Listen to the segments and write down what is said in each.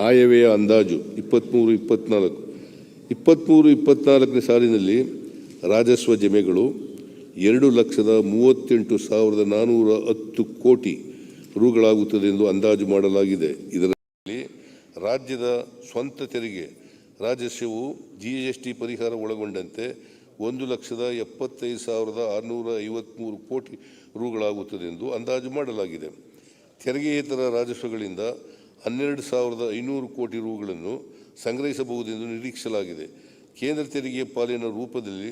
ಆಯವ್ಯಯ ಅಂದಾಜು 23-24 ಸಾಲಿನಲ್ಲಿ ರಾಜಸ್ವ ಜಮೆಗಳು 2,38,410 ಕೋಟಿ ರುಗಳಾಗುತ್ತದೆ ಎಂದು ಅಂದಾಜು ಮಾಡಲಾಗಿದೆ. ಇದರಲ್ಲಿ ರಾಜ್ಯದ ಸ್ವಂತ ತೆರಿಗೆ ರಾಜಸ್ವವು GST ಪರಿಹಾರ ಒಳಗೊಂಡಂತೆ 1,75,653 ಕೋಟಿ ರುಗಳಾಗುತ್ತದೆ ಎಂದು ಅಂದಾಜು ಮಾಡಲಾಗಿದೆ. ತೆರಿಗೆಯೇತರ ರಾಜಸ್ವಗಳಿಂದ 12,500 ಕೋಟಿ ರುಗಳನ್ನು ಸಂಗ್ರಹಿಸಬಹುದೆಂದು ನಿರೀಕ್ಷಿಸಲಾಗಿದೆ. ಕೇಂದ್ರ ತೆರಿಗೆಯ ಪಾಲಿನ ರೂಪದಲ್ಲಿ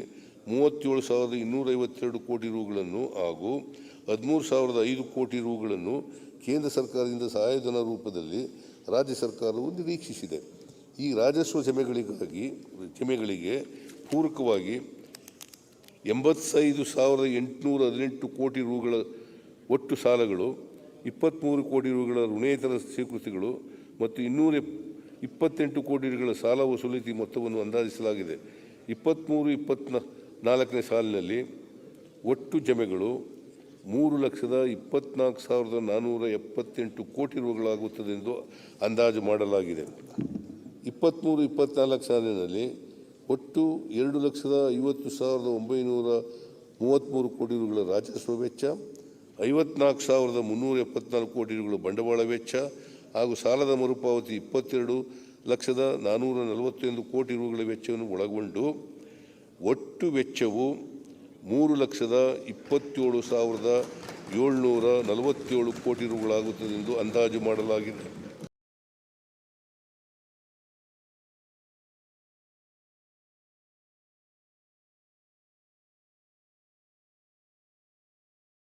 37,252 ಕೋಟಿ ರುಗಳನ್ನು ಹಾಗೂ 13,005 ಕೋಟಿ ರುಗಳನ್ನು ಕೇಂದ್ರ ಸರ್ಕಾರದಿಂದ ಸಹಾಯಧನ ರೂಪದಲ್ಲಿ ರಾಜ್ಯ ಸರ್ಕಾರವು ನಿರೀಕ್ಷಿಸಿದೆ. ಈ ರಾಜಸ್ವ ಜಮೆಗಳಿಗೆ ಪೂರಕವಾಗಿ 85,818 ಕೋಟಿ ರುಗಳ ಒಟ್ಟು ಸಾಲಗಳು, 23 ಕೋಟಿ ರುಗಳ ಋಣೇತರ ಸ್ವೀಕೃತಿಗಳು ಮತ್ತು 228 ಕೋಟಿ ರುಗಳ ಸಾಲ ವಸೂಲಿತಿ ಮೊತ್ತವನ್ನು ಅಂದಾಜಿಸಲಾಗಿದೆ. 23-24 ಸಾಲಿನಲ್ಲಿ ಒಟ್ಟು ಜಮೆಗಳು 3,24,478 ಕೋಟಿ ರುಗಳಾಗುತ್ತದೆ ಎಂದು ಅಂದಾಜು ಮಾಡಲಾಗಿದೆ. 23-24 ಸಾಲಿನಲ್ಲಿ ಒಟ್ಟು 2,50,933 ಕೋಟಿ ರುಗಳ ರಾಜಸ್ವ ವೆಚ್ಚ, 54,374 ಕೋಟಿ ರುಗಳ ಬಂಡವಾಳ ವೆಚ್ಚ ಹಾಗೂ ಸಾಲದ ಮರುಪಾವತಿ 22,441 ಕೋಟಿ ರುಗಳ ವೆಚ್ಚವನ್ನು ಒಳಗೊಂಡು ಒಟ್ಟು ವೆಚ್ಚವು 3,27,747 ಕೋಟಿ ರುಗಳಾಗುತ್ತದೆ ಎಂದು ಅಂದಾಜು ಮಾಡಲಾಗಿದೆ.